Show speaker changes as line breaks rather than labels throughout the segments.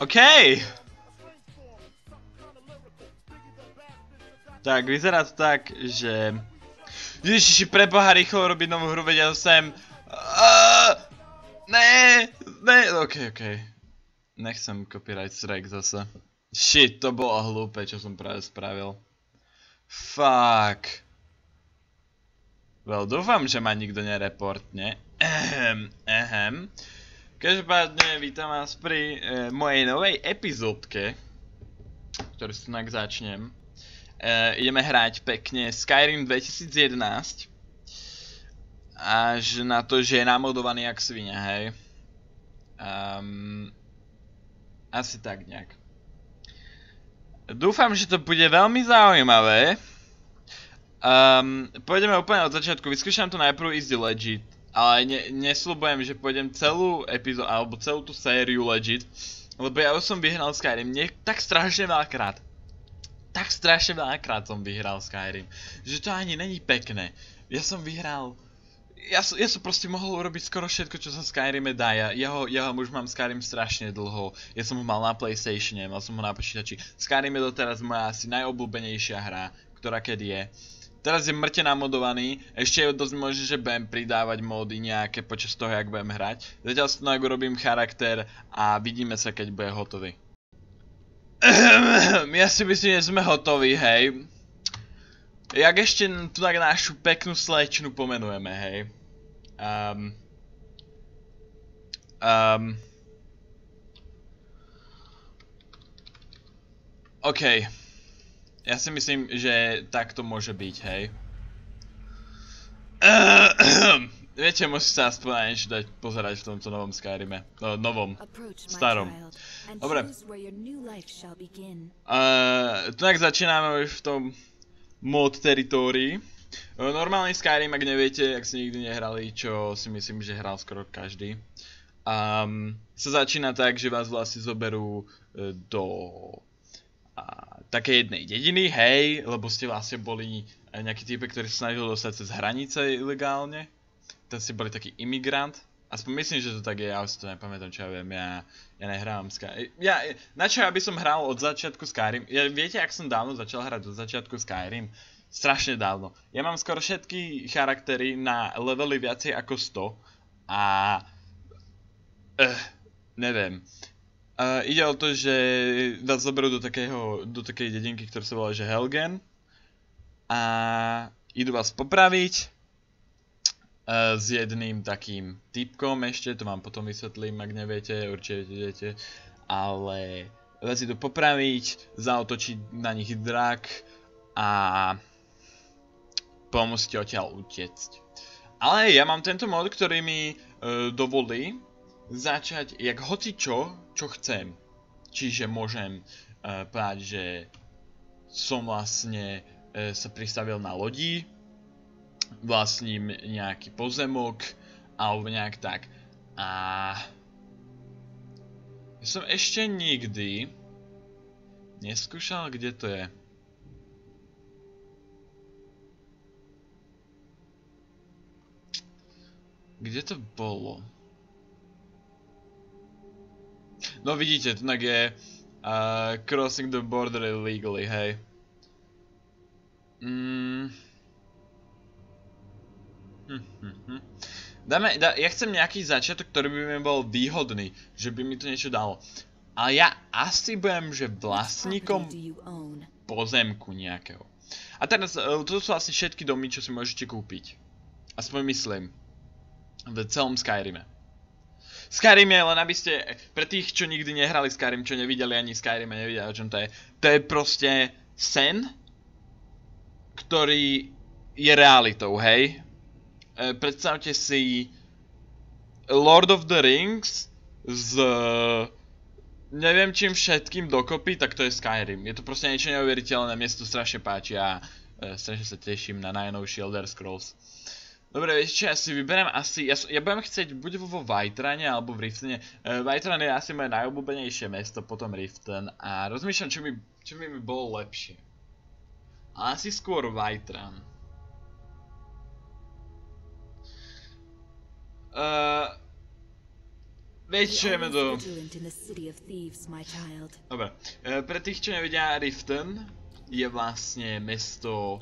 OK. Tak, vyzerá to tak, že... Ježiši, preboha, rýchlo robiť novú hru, vedia sem. Ne, OK. Nechcem copyright strike zase. Shit, to bolo hlúpe, čo som práve spravil. Fuck. Well, dúfam, že ma nikto nereportne. Každopádne, vítam vás pri mojej novej epizódke, ktorú si tak začnem. Ideme hrať pekne Skyrim 2011. Až na to, že je namodovaný jak svinia, hej. Asi tak nejak. Dúfam, že to bude veľmi zaujímavé. Pôjdeme úplne od začiatku. Vyskúšam to najprv ísť legit. Ale nesľubujem, že pôjdem celú epizódu, alebo celú tú sériu legit. Lebo ja už som vyhral Skyrim tak strašne veľakrát. Tak strašne veľakrát som vyhral Skyrim. Že to ani není pekné. Ja som vyhral... Ja som proste mohol urobiť skoro všetko, čo sa Skyrime dá. Ja už mám Skyrim strašne dlho. Ja som ho mal na PlayStatione, mal som ho na počítači. Skyrim je doteraz moja asi najobľúbenejšia hra, ktorá kedy je. Teraz je mŕte namodovaný, ešte je dosť možné, že budem pridávať módy nejaké počas toho, jak budem hrať. Zatiaľ si tak urobím charakter a vidíme sa, keď bude hotový. Ja si myslím, že sme hotoví, hej. Jak ešte tu tak našu peknú slečnu pomenujeme, hej. OK. Ja si myslím, že tak to môže byť, hej. Viete, musí sa aspoň na niečo dať pozerať v tomto novom Skyrime. No, novom. Starom. Dobre. Tak začíname už v tom mod teritórii. Normálny Skyrim, ak neviete, ak ste nikdy nehrali, čo si myslím, že hral skoro každý. Sa začína tak, že vás vlastne zoberú do také jednej dediny, hej, lebo ste vlastne boli nejakí typy, ktorí sa snažili dostať cez hranice ilegálne. Tam ste boli taký imigrant. Aspoň myslím, že to tak je, ja už si to nepamätám, čo ja viem, ja nehrávam Skyrim. Na čo ja by som hral od začiatku Skyrim? Viete, ak som dávno začal hrať od začiatku Skyrim? Strašne dávno. Ja mám skoro všetky charaktery na levely viacej ako 100 a... neviem. Ide o to, že vás zoberú do takej dedinky, ktorá sa volá že Helgen. A idú vás popraviť s jedným takým typkom ešte, to vám potom vysvetlím, ak neviete, určite viete. Ale vás idú popraviť, zaotočiť na nich drak a musíte odtiaľ utiecť. Ale ja mám tento mod, ktorý mi dovolí začať jak hocičo, čo chcem. Čiže môžem povedať, že som vlastne sa pristavil na lodi, vlastním nejaký pozemok, alebo nejak tak. A ja som ešte nikdy neskúšal, kde to je. Kde to bolo? No vidíte, tu je crossing the border illegally, hej. Ja chcem nejaký začiatok, ktorý by mi bol výhodný, že by mi to niečo dalo. Ale ja asi budem, že vlastníkom pozemku nejakého. A teraz, toto sú asi všetky domy, čo si môžete kúpiť. Aspoň myslím. V celom Skyrime. Skyrim je len, aby ste, pre tých, čo nikdy nehrali Skyrim, čo nevideli ani Skyrim a nevidia, o čom to je proste sen, ktorý je realitou, hej? Predstavte si Lord of the Rings s neviem čím všetkým dokopy, tak to je Skyrim. Je to proste niečo neuveriteľné, mne sa to strašne páči a strašne sa teším na najnovší Elder Scrolls. Dobre, vieš čo, ja si vyberiem asi, ja budem chcieť buď vo Whiterune alebo v Riftene. Whiterune je asi moje najobľúbenejšie mesto, potom Riften a rozmýšľam, čo by mi bolo lepšie. Ale asi skôr Whiterune. Vieš čo, ideme do... Dobre, pre tých, čo nevedia, Riften je vlastne mesto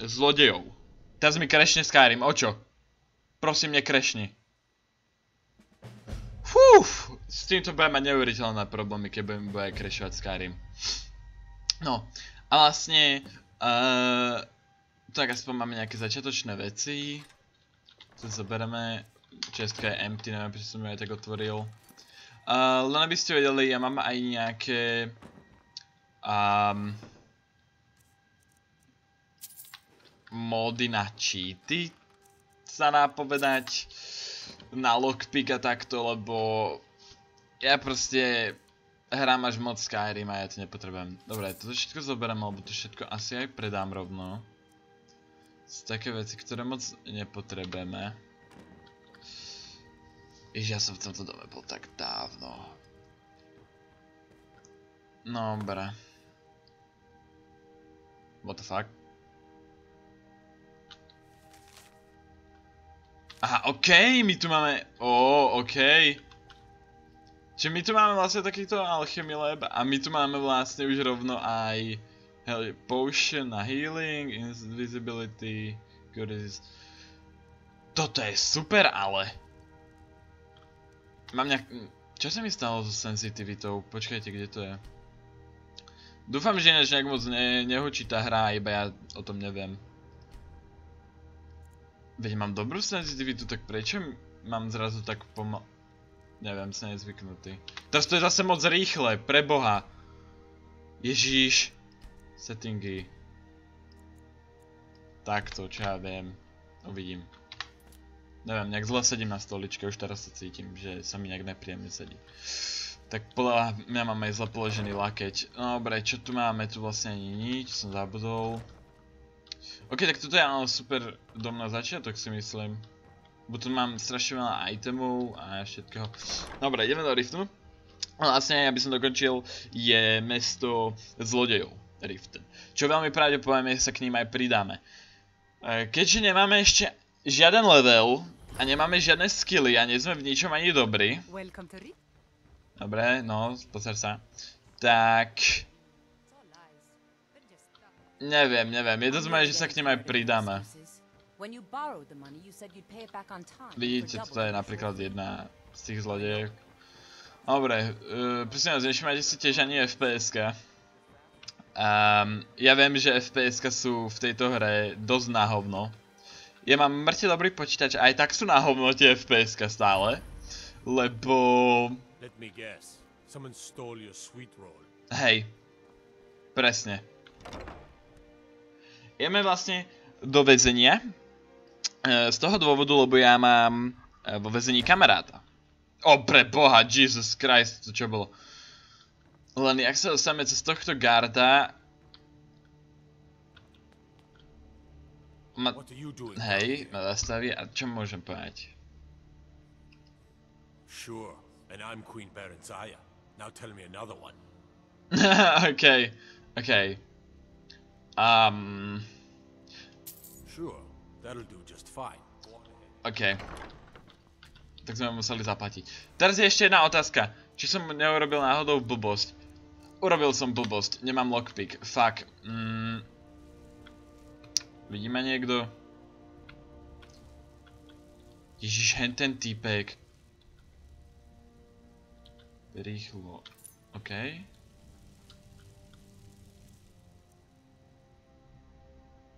zlodejov. Teraz mi krešne Skyrim, o čo? Prosím, nekrešni. Fúf, s týmto budem mať neuveriteľné problémy, keď budem krešovať Skyrim. No, a vlastne, tak aspoň máme nejaké začiatočné veci. To zoberieme, česká je empty, neviem, prečo som ju aj tak otvoril. Len aby ste vedeli, ja mám aj nejaké... módy na cheaty, sa dá povedať, na lockpick a takto, lebo ja proste hrám až moc Skyrim a ja to nepotrebujem. Dobre, toto všetko zoberiem, lebo to všetko asi aj predám rovno. Sú také veci, ktoré moc nepotrebujeme. Ja som v tomto dome bol tak dávno. No, dobre. What the fuck? Aha, okej, my tu máme... okej. Čiže my tu máme vlastne takýto Alchemy Lab a my tu máme vlastne už rovno aj Potion na Healing, Invisibility, Goodies. Toto je super, ale... Mám nejak... Čo sa mi stalo so sensitivitou? Počkajte, kde to je? Dúfam, že ináč nejak moc nehučí tá hra, iba ja o tom neviem. Veď mám dobrú senzitivitu, tak prečo mám zrazu tak pomal... Neviem, sa nezvyknutý. Teraz to je zase moc rýchle, preboha. Ježíš. Settingy. Takto, čo ja viem. Uvidím. Neviem, nejak zle sedím na stoličke, už teraz sa cítim, že sa mi nejak nepríjemne sedí. Tak podľa mňa mám aj zle položený lakeť. No dobre, čo tu máme? Tu vlastne ani nič, som zabudol. Ok, tak toto je ale super dom na začiatok, si myslím. Bo tu mám strašne veľa itemov a všetkého. Dobre, ideme do Riftu. Vlastne, aby som dokončil, je mesto zlodejov Riften. Čo veľmi pravdepodobne sa k ním aj pridáme. Keďže nemáme ešte žiaden level a nemáme žiadne skilly a nie sme v ničom ani dobrí. Dobre, no, pozor sa. Tak... Neviem, je dosť možné, že sa k nim aj pridáme. Vidíte, toto je napríklad jedna z tých zlodejiek. Dobre, prosím vás, nevšimajte si tiež ani FPS-ka. Ja viem, že FPS-ka sú v tejto hre dosť na hovno. Ja mám mŕte dobrý počítač, aj tak sú na hovno tie FPS-ka stále. Lebo... Hej. Presne. Ideme vlastne do väzenia. Z toho dôvodu, lebo ja mám vo väzení kamaráta. Pre boha, Jesus Christ, to čo bolo. Len jak sa dostaneme cez tohto garda... Hej, ma zastaví a čo môžem povedať?
Sure, and I'm Queen Berenzaya. Now tell me another one.
Okay.
Sure, that'll do just fine.
OK. Tak sme museli zaplatiť. Teraz je ešte jedna otázka. Či som neurobil náhodou blbosť? Urobil som blbosť. Nemám lockpick. Fuck. Vidíme niekto? Ježiš, ten týpek. Rýchlo. OK.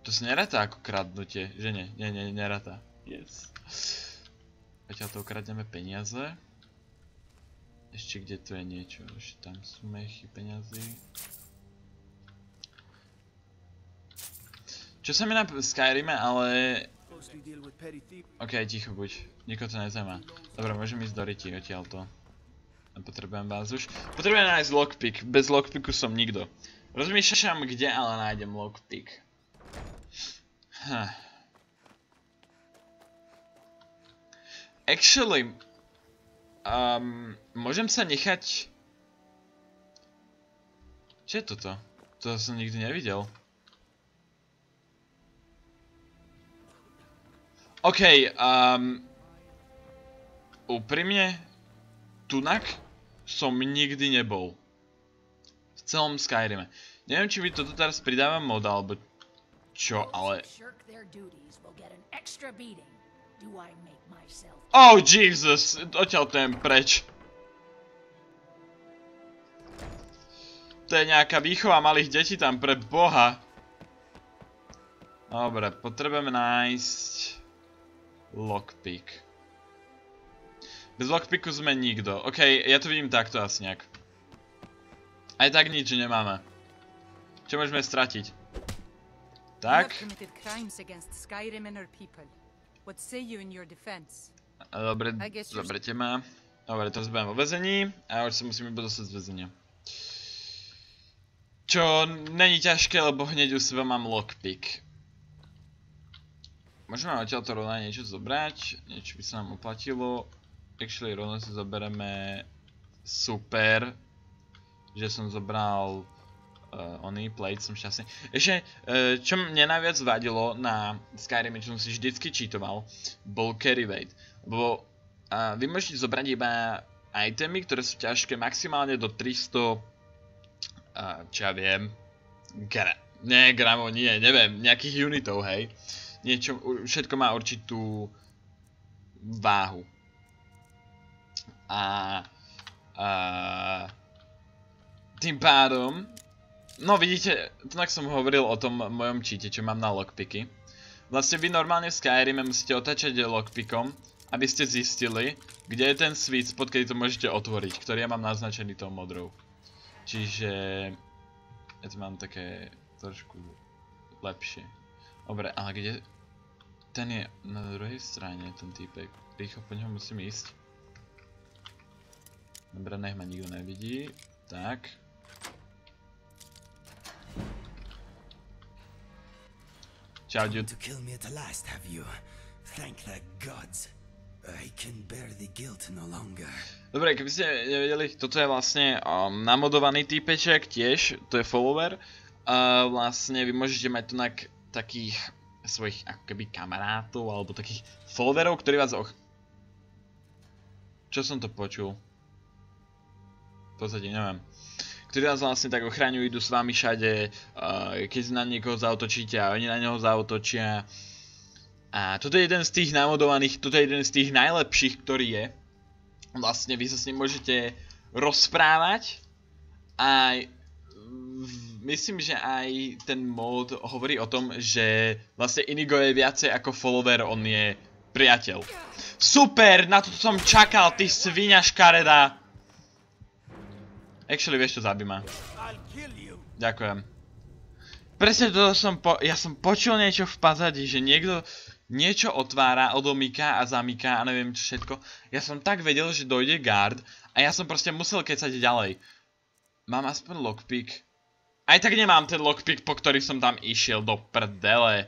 To sa neráta ako kradnutie, že nie? Nie, neráta. Yes. Zatiaľ to ukradneme peniaze. Ešte kde tu je niečo, ešte tam sú mechy peniazy. Čo sa mi na Skyrime, ale... Ok, ticho buď. Nikoho to nezaujíma. Dobre, môžem ísť do ryti odtiaľto. Nepotrebujem vás už. Potrebujem nájsť lockpick. Bez lockpicku som nikto. Rozmýšľam kde, ale nájdem lockpick. Actually, môžem sa nechať... Čo je toto? To som nikdy nevidel. OK, úprimne, tunak som nikdy nebol. V celom Skyrime. Neviem, či mi toto teraz pridáva mod, alebo čo, ale... Oh, Jesus! Odtiaľ ten preč. To je nejaká výchova malých detí tam, pre Boha. Dobre, potrebujeme nájsť... lockpick. Bez lockpicku sme nikto. OK, ja to vidím takto asi nejak. Aj tak nič nemáme. Čo môžeme stratiť? Tak. Dobre, téma. Dobre, teraz budeme vo väzení a už sa musíme iba dostať z väzenia. Čo není ťažké, lebo hneď u seba mám lockpick. Môžeme odtiaľto rovno niečo zobrať, niečo by sa nám oplatilo. Actually rovno si zobereme super, že som zobral oný plate, som šťastný. Ešte, čo mne najviac vadilo na Skyrime, čo som si vždycky cheatoval, bol carry weight. Lebo vy môžete zobrať iba itemy, ktoré sú ťažké maximálne do 300, čo ja viem, gramov, neviem, nejakých unitov, hej. Niečo, všetko má určitú váhu. A tým pádom, no vidíte, tak som hovoril o tom mojom cheate, čo mám na lockpicky. Vlastne vy normálne v Skyrime musíte otáčať lockpickom, aby ste zistili, kde je ten sweet spot, kedy to môžete otvoriť, ktorý ja mám naznačený tou modrou. Čiže ja to mám také trošku lepšie. Dobre, ale kde... Ten je na druhej strane, ten týpek. Rýchlo po ňom musím ísť. Dobre, nech ma nikto nevidí. Tak. Čau, dude. Dobre, keby ste nevedeli, toto je vlastne namodovaný týpeček tiež, to je follower. Vlastne vy môžete mať tu takých svojich ako keby kamarátov alebo takých followerov, ktorí vás Čo som to počul? V podstate neviem. Ktorí vás vlastne tak ochraňujú, idú s vami všade, keď na niekoho zaútočíte a oni na neho zaútočia. A toto je jeden z tých namodovaných, toto je jeden z tých najlepších, ktorý je. Vlastne vy sa s ním môžete rozprávať a myslím, že aj ten mod hovorí o tom, že vlastne Inigo je viacej ako follower, on je priateľ. Super, na to som čakal, ty sviňa škaredá. Actually, vieš čo, zabij ma. Ďakujem. Presne toto ja som počul niečo v pozadí, že niekto niečo otvára, odomýka a zamýka a neviem čo všetko. Ja som tak vedel, že dojde guard a ja som proste musel kecať ďalej. Mám aspoň lockpick. Aj tak nemám ten lockpick, po ktorý som tam išiel do prdele.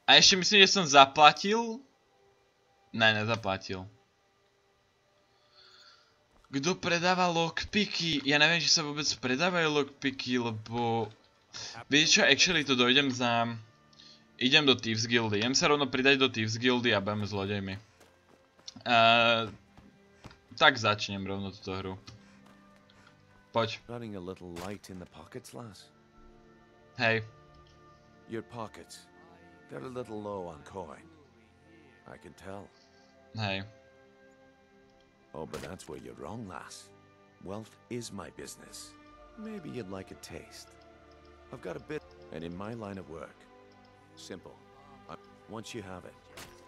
A ešte myslím, že som zaplatil? Ne, nezaplatil. Kto predáva lockpicky? Ja neviem, či sa vôbec predávajú lockpicky, lebo... Viete čo, actually to dojdem za... Idem do Thieves Guildy. Idem sa rovno pridať do Thieves Guildy a budeme zlodejmi. Tak začnem rovno túto hru. Poď. Hej.
Your pockets. They're a little low on coin. I can tell.
Hej.
Oh, but that's where you're wrong, lass. Wealth is my business. Maybe you'd like a taste. I've got a bit, and in my line of work, simple. Once you have it,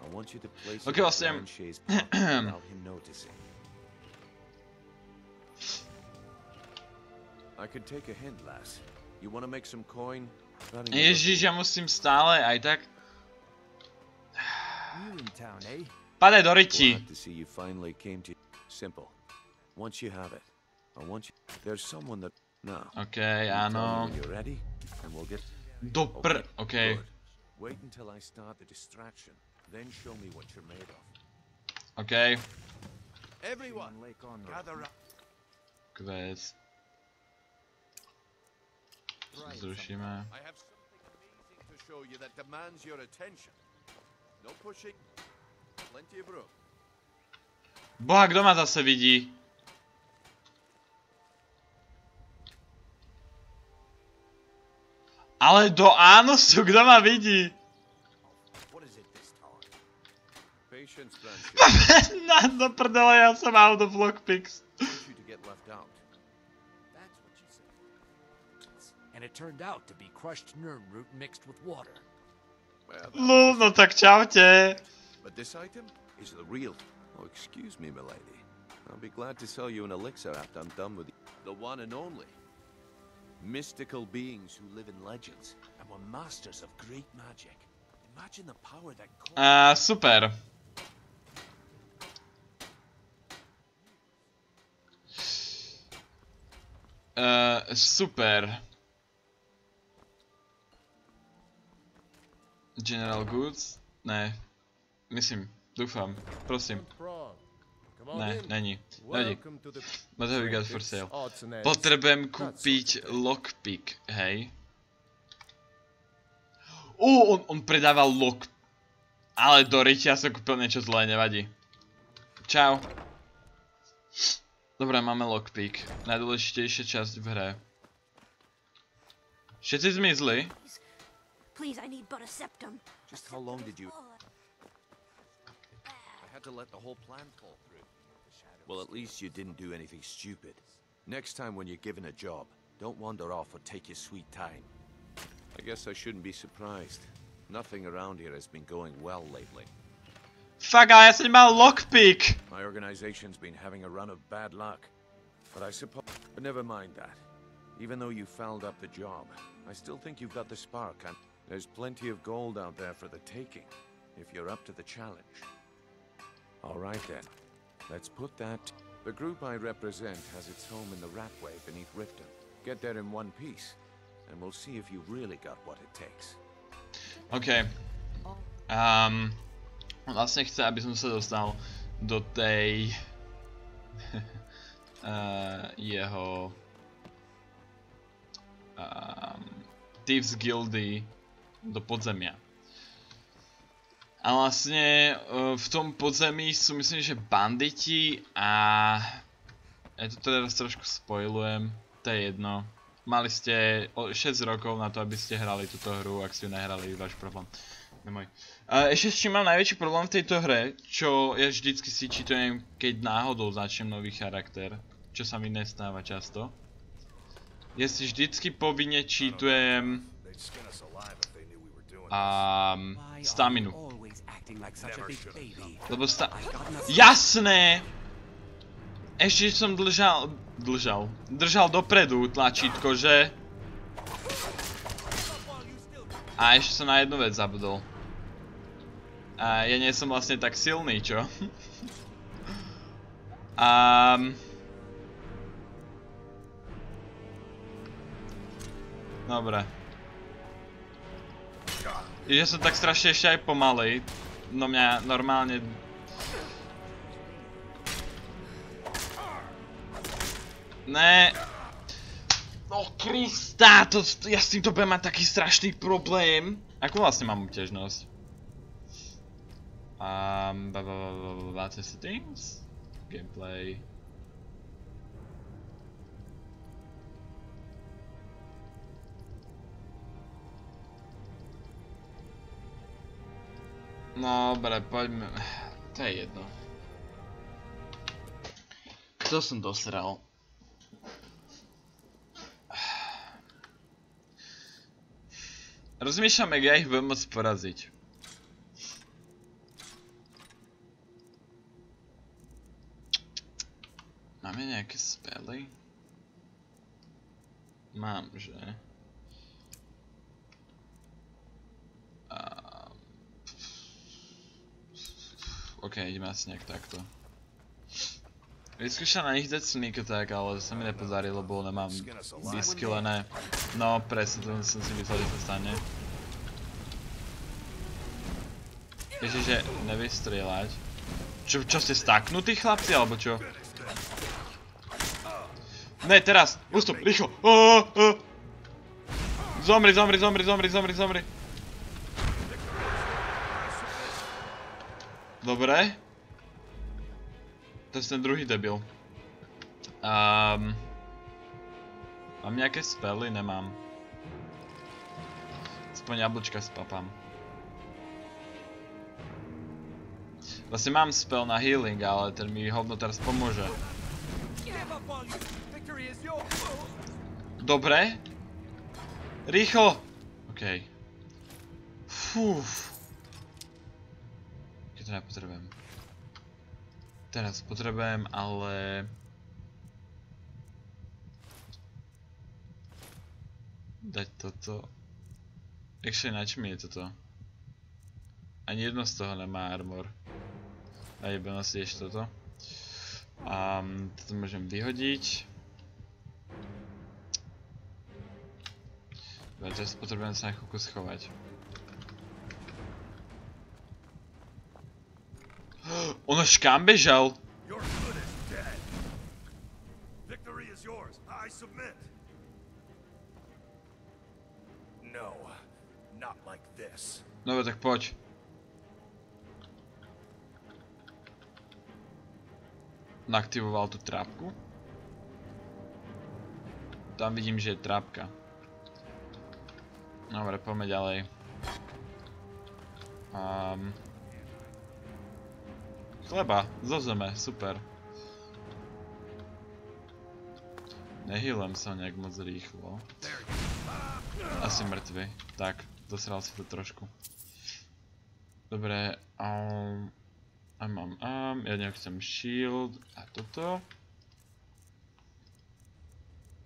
I want you to place it in Shay's pocket without him noticing. I could take a hint, lass. You want to make some coin?
Ježiš, ja musím stále aj tak. Padaj do riti.
Simple. Once you have it, I want you. There's someone that now.
Okay, áno. Dopr. Okay.
Wait until I start the distraction, then show me what you're made of.
Okay.
Everyone, gather up.
Quest. Zrušíme.
I have something amazing to show you that demands your attention. No pushing. Plenty of room.
Boha, kto ma zase vidí? Ale do ánusu, kto ma vidí? Do prdele, ja som out of lockpicks.
And it turned out to be crushed nerve root mixed with water.
Lul, no tak čaute.
But this item is the real. Oh, excuse me, milady. I'll be glad to sell you an elixir after I'm done with you. The one and only. Mystical beings who live in legends and were masters of great magic. Imagine the power that
super. Super. General Goods? Ne. Myslím, dúfam. Prosím. Ne, není. Nevadí. What have we got for sale? Potrebujem kúpiť lockpick, hej. On predával lock. Ale do ryti, ja som kúpil niečo zlé, nevadí. Čau. Dobre, máme lockpick. Najdôležitejšia časť v hre. Všetci zmizli.
Please, I need but a septum.
Just how long did you... I had to let the whole plan fall through. Well, at least you didn't do anything stupid. Next time when you're given a job, don't wander off or take your sweet time. I guess I shouldn't be surprised. Nothing around here has been going well lately.
Fuck, ale ja som nemal lockpick!
My organization's been having a run of bad luck. But I suppose... But never mind that. Even though you fouled up the job, I still think you've got the spark, and there's plenty of gold out there for the taking, if you're up to the challenge. Alright then, let's put that... The group I represent has its home in the Ratway beneath Riften. Get there in one piece, and we'll see if you've really got what it takes.
OK. Vlastne chce, aby som sa dostal do tej... jeho... Thieves Guildy do podzemia. A vlastne v tom podzemí sú, myslím, že banditi a... Ja to teraz trošku spoilujem, to je jedno. Mali ste 6 rokov na to, aby ste hrali túto hru, ak ste ju nehrali, váš problém. Nemoj. Ešte s čím mám najväčší problém v tejto hre, čo ja vždycky si čítujem, keď náhodou začnem nový charakter, čo sa mi nestáva často. Ja si vždycky povinne čítujem staminu. Lebo jasné! Ešte som držal dopredu tlačítko, že? A ešte som na jednu vec zabudol. A ja nie som vlastne tak silný, čo? Dobre. Ja som tak strašne ešte aj pomalej. No mňa normálne... Ne. No Krista, ja s týmto budem mať taký strašný problém. Ako vlastne mám obťažnosť? Settings? Gameplay. No, dobre, poďme. To je jedno. To som dosral. Rozmýšľam, jak ja ich budem môcť poraziť. Máme nejaké spely? Mám, že? OK, ideme asi nejak takto. Vyskúšam na nich dať sneak attack, ale sa mi nepodarilo, lebo nemám vyskillené. No, presne to som si myslel, že sa stane. Ježiže, nevystrieľať. Čo ste staknutí, chlapci, alebo čo? Ne, teraz! Ústup, rýchlo! Zomri! Dobre. To je ten druhý debil. Mám nejaké spely? Nemám. Aspoň jablčka spapám. Vlastne mám spell na healing, ale ten mi hovno teraz pomôže. Dobre. Rýchlo! Okej. Fúf. Keď to nepotrebujem. Teraz potrebujem, ale... Dať toto. Ešte na čím je toto? Ani jedno z toho nemá armor. A iba nosiť ešte toto. Toto môžem vyhodiť. Teraz potrebujem sa na chvíľku schovať. Ono škám bežal! Dobre, tak poď. Naaktivoval tú trápku. Tam vidím, že je trápka. Dobre, poďme ďalej. Chleba, zo zeme, super. Nehýlem sa nejak moc rýchlo. Asi mŕtvy. Tak, dosral si to trošku. Dobre, ja nejak chcem shield a toto.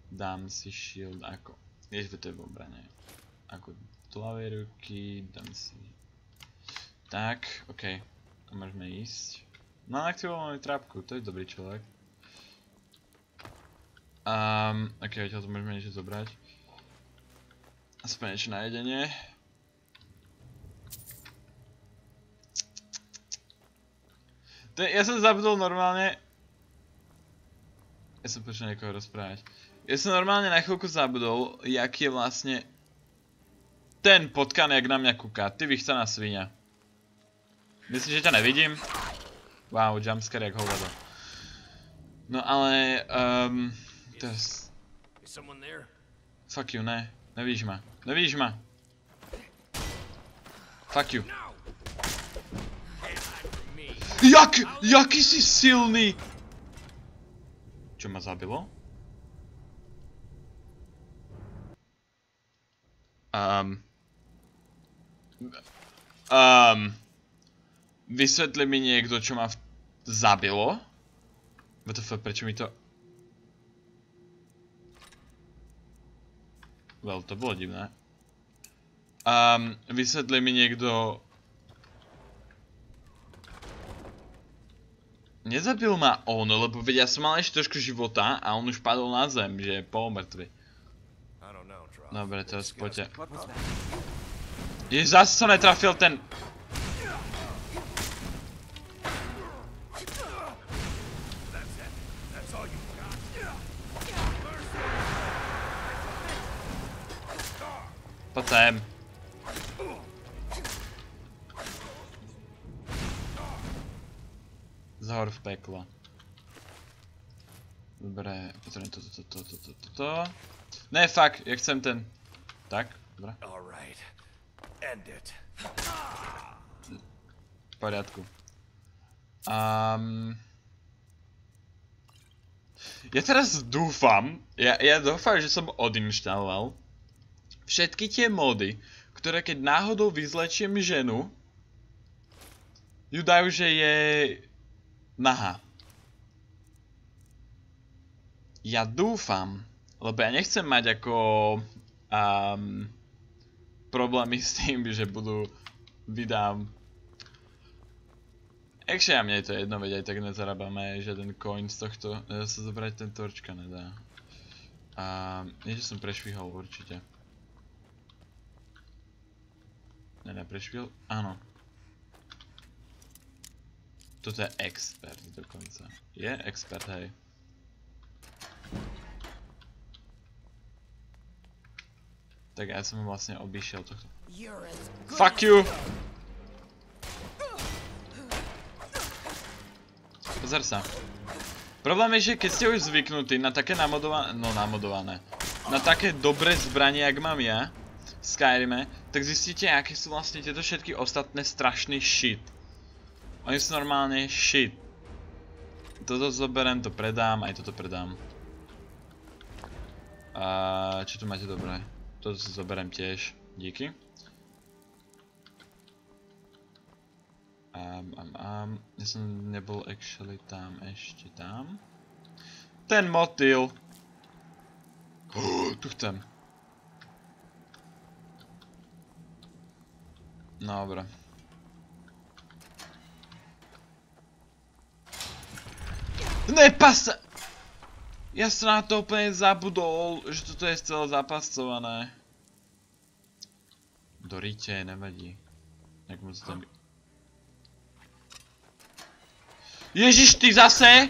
Dám si shield ako... Jež to je v obrane. Ako do ľavej ruky, dám si... Tak, okej. A môžeme ísť. No, aktivovali trápku, to je dobrý človek. Okej, odtiaľ to môžeme niečo zobrať. Aspoň niečo na jedenie. Ja som zabudol normálne... Ja som počul niekoho rozprávať. Ja som normálne na chvíľku zabudol, jak je vlastne... Ten potkan, jak na mňa kúka. Ty vychcaná svinia. Myslím, že ťa nevidím? Wow, jumpscare jak hovado. No ale... Teraz... Fuck you, ne. Nevidíš ma. Nevidíš ma. Fuck you. Jaký si silný! Čo ma zabilo? Vysvetli mi niekto, čo ma zabilo? WTF, prečo mi to... Well, to bolo divné. Vysvetli mi niekto... Nezabil ma on, lebo veď ja som mal ešte trošku života a on už padol na zem, že je polmrtvý. Dobre, teraz poďte. Jež, zase som netrafil ten... Poď sem. Zhor v peklo. Dobre, potrebujem toto. Ne, fuck, ja chcem ten... Tak, dobre. V poriadku. Ja teraz dúfam, ja dúfam, že som odinštaloval všetky tie mody, ktoré keď náhodou vyzlečiem ženu, ju dajú, že je... nahá. Ja dúfam, lebo ja nechcem mať ako problémy s tým, že budú vydám. Actually, mne je to jedno, veď aj tak nezarábame žiaden coin z tohto. Ja sa zobrať ten torčka nedá. Niečo som prešvihol určite. Neprešvihol? Áno. Toto je expert dokonca. Je expert, hej. Tak ja som vlastne obišiel tohto. Fuck you! Pozor sa. Problém je, že keď ste už zvyknutí na také namodované, na také dobré zbranie, jak mám ja v Skyrime, tak zistíte, aké sú vlastne tieto všetky ostatné strašný shit. Oni sú normálne shit. Toto zoberiem, to predám, aj toto predám. A čo tu máte dobré? Toto si zoberiem tiež, díky. Ja som nebol actually tam, ešte tam. Ten motýl! Tu chcem. Dobre. Nepasa! Ja som na to úplne zabudol, že toto je celé zapascované. Doríte, nevadí. Jak moc tam... Ježiš, ty zase!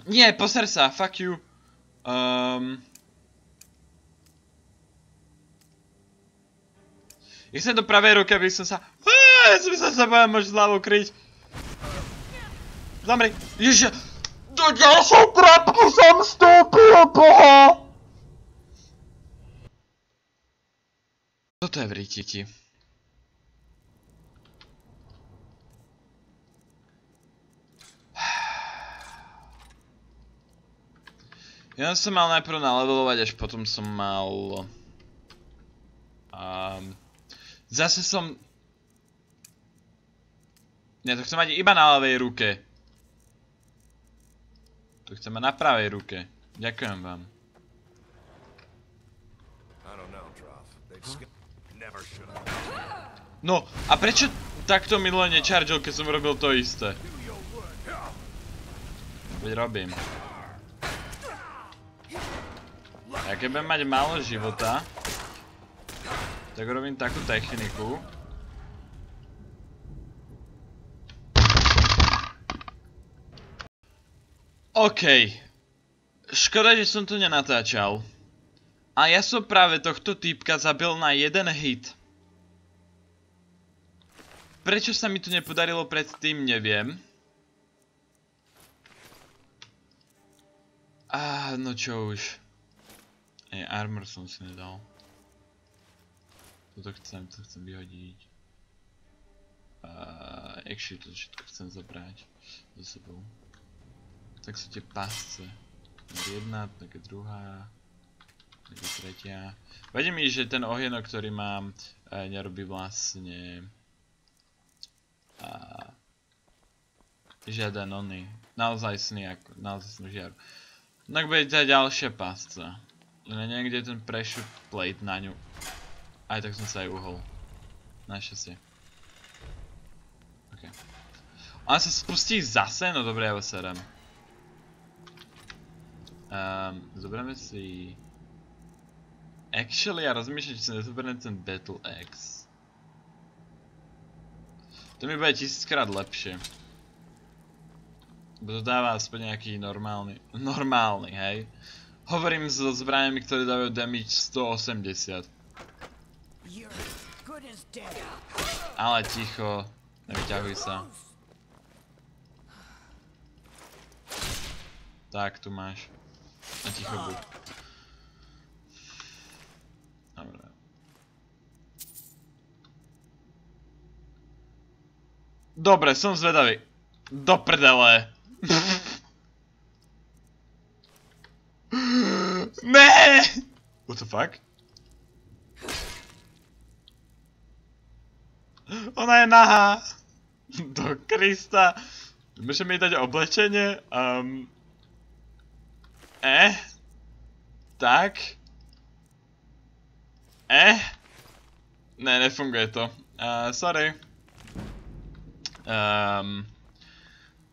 Nie, poser sa, fuck you. Ja chcem do pravej ruky, aby som sa... Ja som sa bojal možno hlavou kryť. Zamri. Ježiš! Do ďalšej trapky som vstúpil, boha! Toto je v rítiti. Ja som mal najprv nalevelovať, až potom som mal... Zase som... Nie, to chcem mať iba na ľavej ruke. To chcem mať na pravej ruke. Ďakujem vám. No, a prečo takto minule nečaržil, keď som robil to isté? Veď robím. Ja keď budem mať málo života, tak robím takú techniku. OK. Škoda, že som to nenatáčal. A ja som práve tohto týpka zabil na jeden hit. Prečo sa mi to nepodarilo predtým, neviem. No čo už. Armor som si nedal. To chcem vyhodiť. Actually, to všetko chcem zobrať so sebou. Tak sú tie pasce. Jedna, taká druhá, taká tretia. Vadí mi, že ten ohienok, ktorý mám, nerobí vlastne žiaden oný. Naozaj snú žiaru. Tak bude tá ďalšia pasca. Niekde je ten pressure plate na ňu. Aj tak som sa aj uhol. Našťastie. OK. Ona sa spustí zase? No dobre, ja ho serem. Zoberieme si... Actually, ja rozmýšľam, či si nezoberiem ten Battle Axe. To mi bude 1000-krát lepšie. Bo to dáva aspoň nejaký normálny, hej? Hovorím so zbraniami, ktoré dávajú damage 180. Ale ticho, nevyťahuj sa. Tak, tu máš. A ticho buď. Dobre. Dobre, som zvedavý. Do prdele. Ne! What the fuck? Ona je nahá. Do Krista. Môžem jej dať oblečenie? Tak? Ne, nefunguje to. Sorry.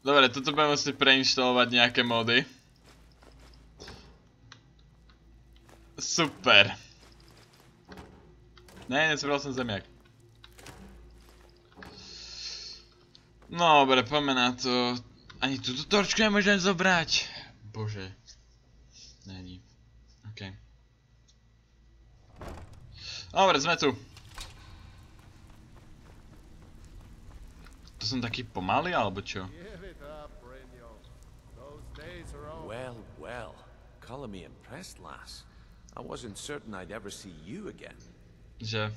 Dobre, toto budem musieť preinštalovať nejaké mody. Super. Ne, nezbral som zemiak. No, dobre, poďme na to. Ani túto torčku nemôžem zobrať. Bože. Není. OK. Dobre, sme tu. To som taký pomalý, alebo čo?
Well, well. Color me impressed, lass. I wasn't certain I'd ever see you again.
Že...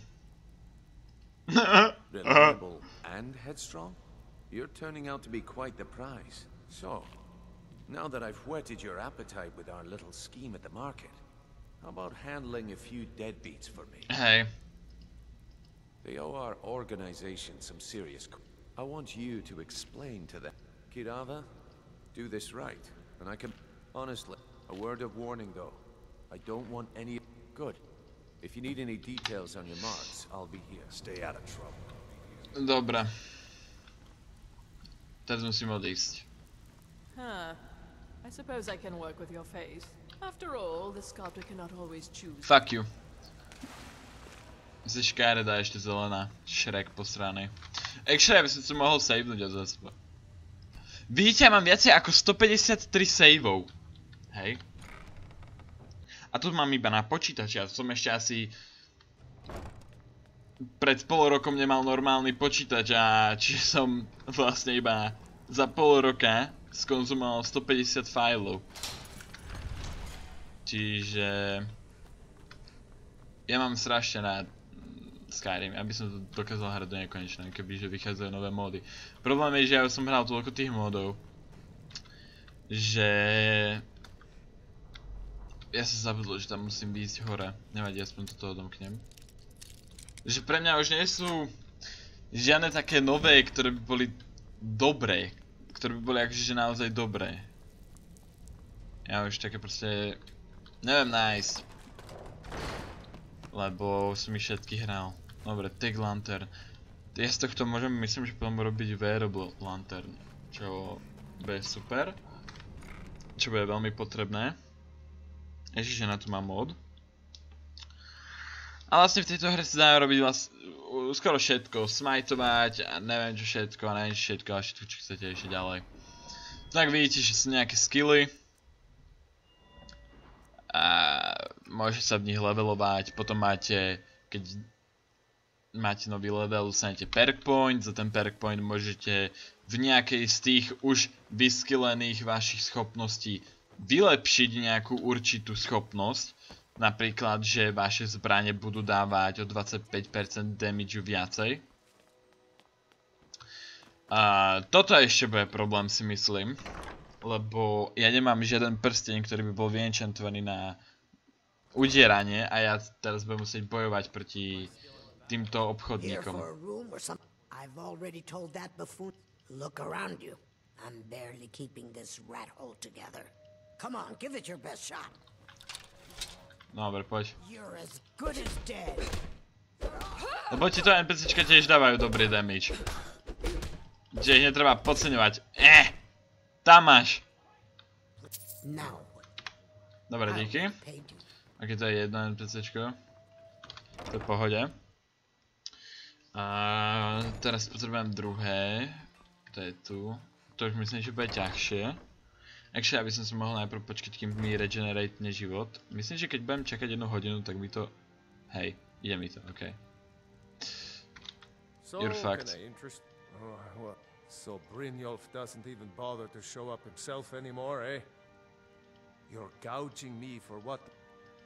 Reliable and headstrong? You're turning out to be quite the prize. So, now that I've whetted your appetite with our little scheme at the market, how about handling a few deadbeats for me?
Hej.
They owe our organization some serious... I want you to explain to them. Kirava, do this right, and I can... Honestly, a word of warning though. I don't want any... Good. If you need any details on your marks, I'll be here. Stay out of trouble.
Dobre. Teraz musím odísť.
Huh. I suppose I can work with your face. After all, the sculptor cannot always choose.
Fuck you. Si škáreda ešte zelená. Shrek posraný. Actually, aby som si mohol savenúť od zase. Vidíte, ja mám viacej ako 153 saveov. Hej. A to mám iba na počítači. Ja som ešte asi... Pred pol rokom nemal normálny počítač a čiže som vlastne iba za pol roka skonzumoval 150 fajlov. Čiže... Ja mám strašne rád Skyrim, aby som to dokázal hrať do nekonečna, kebyže vychádzajú nové módy. Problém je, že ja som hral toľko tých módov, že... Ja sa zabudol, že tam musím ísť hore. Nevadí, aspoň toto odomknem. Že pre mňa už nie sú žiadne také nové, ktoré by boli dobré. Ktoré by boli akože naozaj dobré. Ja už také proste... Neviem nájsť. Lebo som ich všetky hral. Dobre, Tag Lantern. Ja z tohto môžem, myslím, že potom robiť Wearable Lantern. Čo bude super. Čo bude veľmi potrebné. Ježiže, na to mám mod. A vlastne v tejto hre sa dá robiť skoro všetko. Smajtovať a neviem čo všetko a neviem čo všetko, ale všetko čo chcete ešte ďalej. Tak vidíte, že sú nejaké skilly. A môže sa v nich levelovať. Potom máte, keď máte nový level, dostanete perk point. Za ten perk point môžete v nejakej z tých už vyskillených vašich schopností vylepšiť nejakú určitú schopnosť. Napríklad, že vaše zbrane budú dávať o 25% damage viacej. A toto ešte bude problém, si myslím. Lebo ja nemám žiaden prsteň, ktorý by bol vyenchantovaný na udieranie a ja teraz budem musieť bojovať proti týmto obchodníkom.
I've already told that buffoon. Look around you. I'm barely keeping this rat hole together. Come on, give it your best shot.
Dobre, poď.
You're as good as dead.
Lebo ti to NPCčka tiež dávajú dobrý damage. Že ich netreba podceňovať. Tam máš. Dobre, díky. Ok, to je jedno NPCčko. To je v pohode. A teraz potrebujem druhé. To je tu. To už myslím, že bude ťažšie. Actually, aby som si mohol najprv počkať, kým mi regenerate život. Myslím, že keď budem čakať 1 hodinu, tak mi to... Hej, ide mi to, okej. You're fucked.
So Brynjolf doesn't even bother to show up himself anymore, eh? You're gouging me for what?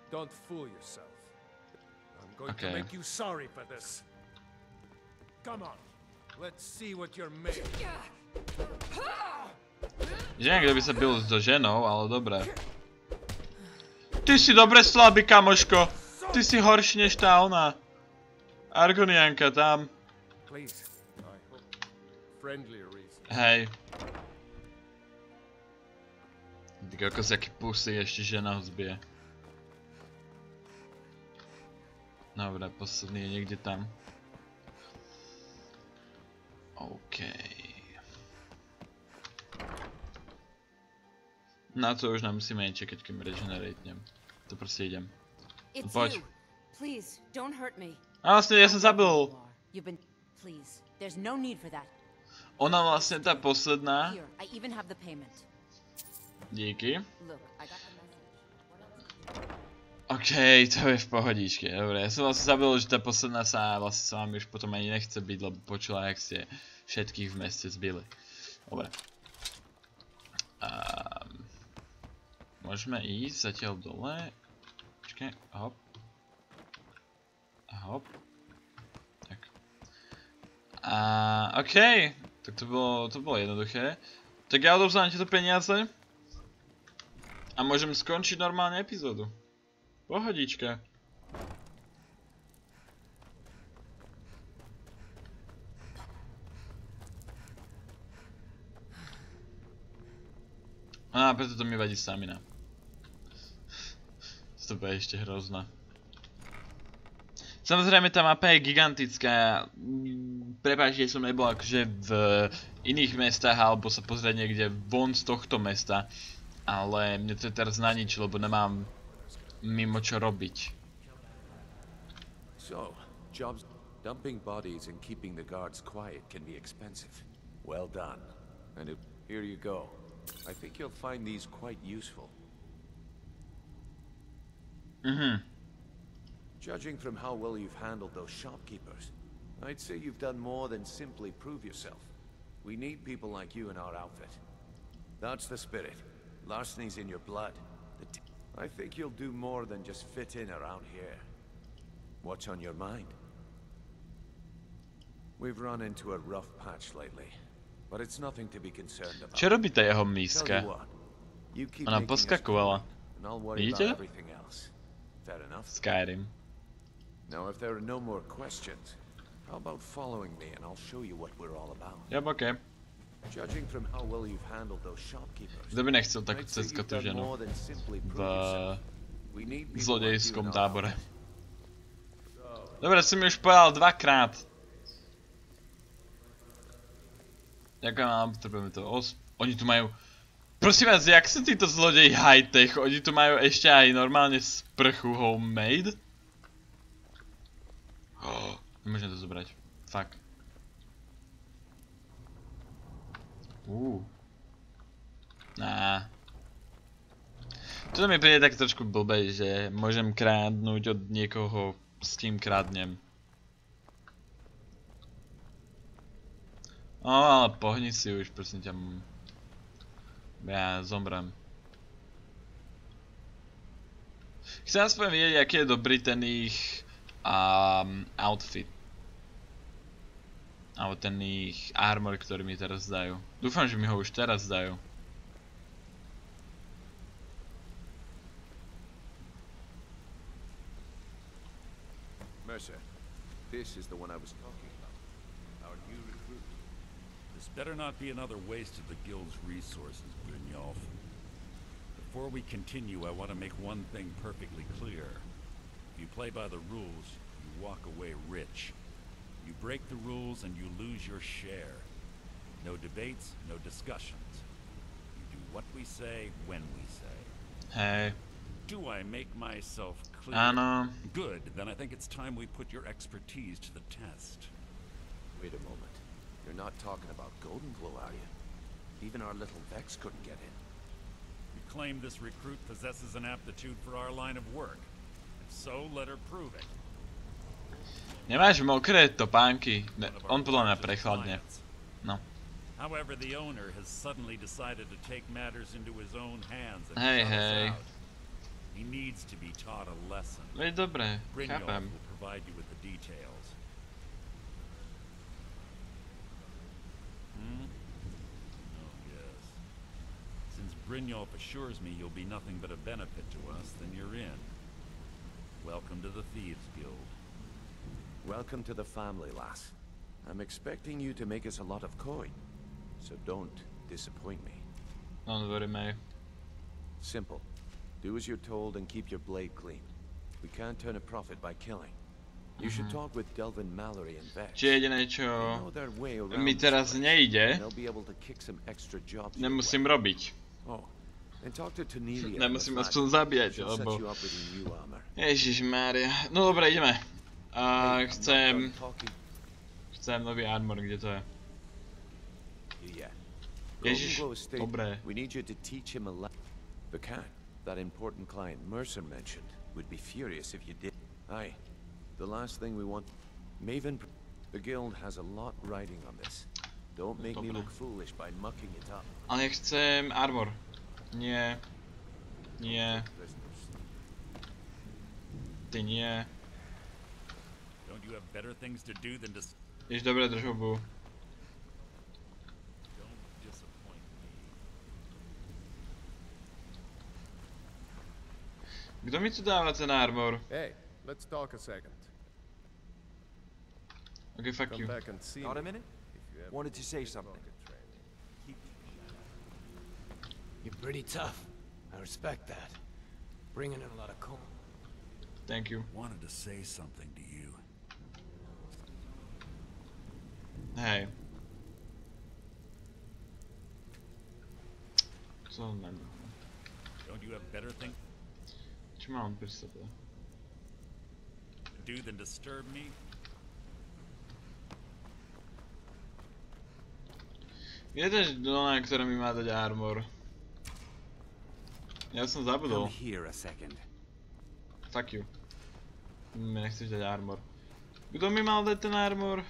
Don't fool yourself. I'm going to make you sorry for this. Come on, let's see what you're made.
Že niekto by sa bil so ženou, ale dobre. Ty si dobre slabý, kamoško. Ty si horší než tá ona. Argonianka tam. Hej. Ty kokos, jaký pusy, ešte žena ho zbije. Dobre, posledný je niekde tam. OK. Na to už nemusíme ani čekať, kým regeneratnem. To proste idem. Poď.
Please, don't hurt me.
A vlastne ja som zabil.
Please, there's no need for that.
Ona vlastne tá posledná.
Here, I even have the payment.
Díky.
Look, I got the message.
OK, to je v pohodičke, dobre. Ja som vlastne zabil, že tá posledná sa vlastne s vami už potom ani nechce byť, lebo počula, jak ste všetkých v meste zbili. Dobre. Môžeme ísť zatiaľ dole. Počkaj, hop. Hop. Tak. Okej. Tak to bolo jednoduché. Tak ja odovzdám tieto peniaze. A môžem skončiť normálne epizódu. Pohodička. Preto to mi vadí stamina. To bude ešte hrozná. Samozrejme tá mapa je gigantická. Prepáč, že som nebol akože v iných mestách alebo sa pozrieť niekde von z tohto mesta. Ale mne to je teraz na nič, lebo nemám mimo čo robiť.
So, jobs dumping bodies and keeping the guards quiet can be expensive. Well done. And here you go. I think you'll find these quite useful. Judging from how well you've handled those shopkeepers, I'd say you've done more than simply prove yourself. We need people like you in our outfit. That's the spirit. Larceny's in your blood. I think you'll do more than just fit in around here. What's on your mind? We've run into a rough patch lately, but it's nothing to be concerned about.
Čo robí tá jeho míska? Ona poskakovala. Vidíte? Skyrim.
Now, if there are no more questions, how about following me and I'll show you what we're all about.
Yep, okay.
Judging from how well you've handled those shopkeepers.
Kto by nechcel takú ceskatú ženu v zlodejskom tábore. Dobre, som mi už povedal dvakrát. Ďakujem vám, potrebujeme to. Oni tu majú... Prosím vás, jak sú títo zlodeji high-tech? Oni tu majú ešte aj normálne sprchu homemade? Nemôžem to zobrať. Fuck. Toto mi príde tak trošku blbej, že môžem krádnuť od niekoho, s kým krádnem. Ale pohni si už, prosím ťa. Ja zomrem. Chcem aspoň vidieť, aký je dobrý ten ich outfit. Alebo ten ich armor, ktorý mi teraz dajú. Dúfam, že mi ho už teraz dajú.
Mercer, this is the one I was talking about. Our new recruit.
This better not be another waste of the guild's resources, Brynjolf. Before we continue, I want to make one thing perfectly clear. If you play by the rules, you walk away rich. You break the rules and you lose your share. No debates, no discussions. You do what we say, when we say.
Hey.
Do I make myself clear?
Áno.
Good, then I think it's time we put your expertise to the test.
Wait a moment. You're not talking about Golden Glow, are you? Even our little Vex couldn't get in.
You claim this recruit possesses an aptitude for our line of work. If so, let her prove it.
Nemáš mokré topánky? On podľa mňa prechladne. No.
However, the owner has suddenly decided to take matters into his own hands and
Hej,
shut us
hej.
out. He needs to be taught a lesson.
Veď dobre,
Brynjolf
chápem.
will provide you with the details. Oh, yes. Since Brynjolf assures me you'll be nothing but a benefit to us, then you're in. Welcome to the Thieves Guild.
Welcome to the family, lass. I'm expecting you to make us a lot of coin, so don't disappoint me.
Don't worry, mate.
Simple. Do as you're told and keep your blade clean. We can't turn a profit by killing. You should talk with Delvin Mallory and Vex.
Čiže jediné, čo
They know their way around
mi
this
teraz
place,
nejde,
and they'll be able to kick some extra jobs your
nemusím
way.
robiť.
Oh, and talk to Tanelia.
Nemusím aspoň zabíjať,
She'll set
lebo...
you up with your new armor.
Ježišmária. No dobre, ideme.
Hey, I'm not
Chcem
done talking
nový armor, kde to je?
to you yet.
Ježiš,
Golden Glow Estate,
dobre.
we need you to teach him a lesson. The cat, that important client Mercer mentioned, would be furious if you did. Aye, the last thing we want... Maven, the guild has a lot riding on this. Don't make me look foolish by mucking it up.
Ale ja chcem armor. Nie. Nie. Ty nie.
Don't you have better things to do than to
Jež dobre, drž obu.
don't disappoint me.
Kto mi tu dáva ten armor?
Hey, let's talk a second.
Okay, fuck
Come
you.
back and see
Got
me
a minute?
if you ever
Wanted to say
need
something.
rocket training.
You're pretty tough. I respect that. Bringing in a lot of coal.
Thank you.
Wanted to say something to you.
Hej. Co on má?
Don't you have better things
Čo má on pri sebe?
to do than disturb me?
Je to Dona, ktorá mi má dať armor. Ja som zabudol.
Come here a second.
Fuck you. Mi nechceš dať armor. Kto mi mal dať ten armor?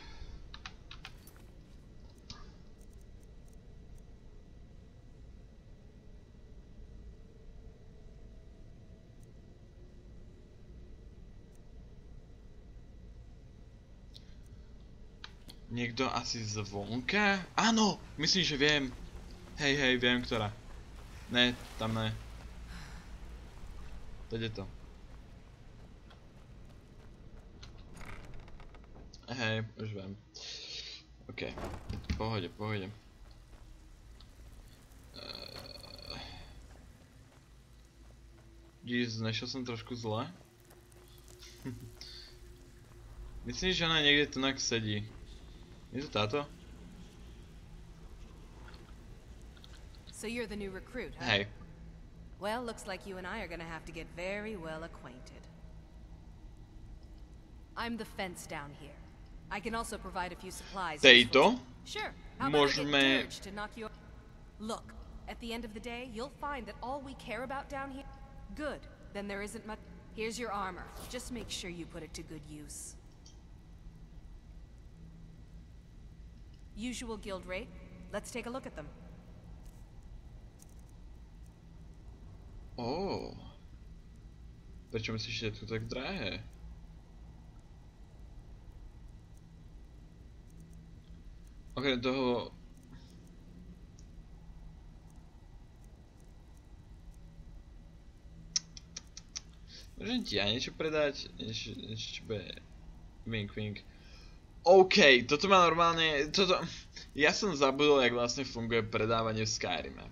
Niekto asi zvonka? Áno! Myslím, že viem. Hej, viem ktorá. Ne, tam ne. Teď je to. Hej, už viem. OK. Pohode. Jesus, nešiel som trošku zle. Myslím, že ona niekde tu sedí. Je to táto?
So you're the new recruit, huh?
Hej.
Well, looks like you and I are gonna have to get very well acquainted. I'm the fence down here. I can also provide a few supplies.
Tejto?
Sure. How about I get
Môžeme...
Dirge to knock you... Look, at the end of the day, you'll find that all we care about down here... Good. Then there isn't much... Here's your armor. Just make sure you put it to good use. Usual guild rate. Let's take a look at them.
Oh. Prečo myslíš, že je to tak drahé? Okrem toho... Môžem ti ja niečo predať? Niečo čo bude... Wink. OK, toto má normálne... Ja som zabudol, jak vlastne funguje predávanie v Skyrime.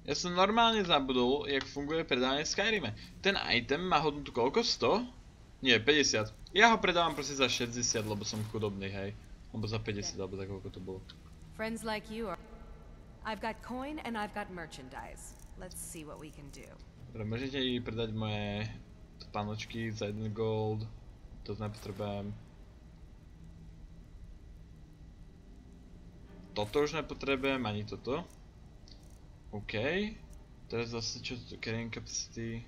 Ja som normálne zabudol, jak funguje predávanie v Skyrime. Ten item má hodnotu koľko? 100? Nie, 50. Ja ho predávam proste za 60, lebo som chudobný, hej. Alebo za 50, alebo za koľko to bolo.
Friends like you are... I've got coin and I've got merchandise. Let's see what we can do.
Dobre, môžete mi predať moje panočky za 1 gold. To nepotrebujem. Toto už nepotrebujem, ani toto. OK. Teraz zase čo to carrying capacity.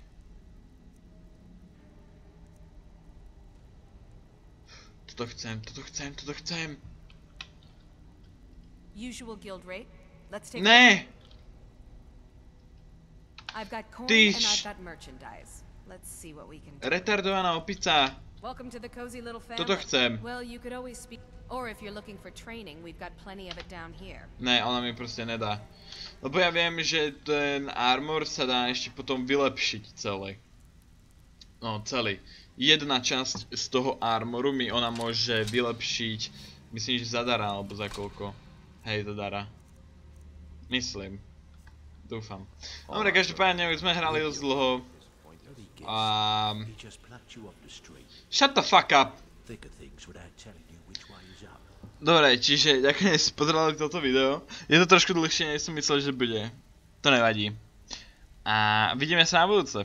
Toto chcem.
Usual guild rate. Let's take...
Ne!
I've got coin
Ty
and I've got merchandise. Let's see what we can do.
Retardovaná opica.
Welcome to the cozy little family.
Toto chcem.
Well, you could always speak... Or if you're looking for training, we've got plenty of it down here.
Ne, ona mi proste nedá. Lebo ja viem, že ten armor sa dá ešte potom vylepšiť celý. No, celý. Jedna časť z toho armoru mi ona môže vylepšiť, myslím, že zadara, alebo za koľko. Hej, zadara. Myslím. Dúfam. Dobre, každopádne už sme hrali dosť dlho. Shut the fuck up! Dobre, čiže ďakujem, že si pozerali toto video. Je to trošku dlhšie, než som myslel, že bude. To nevadí. A vidíme sa na budúce.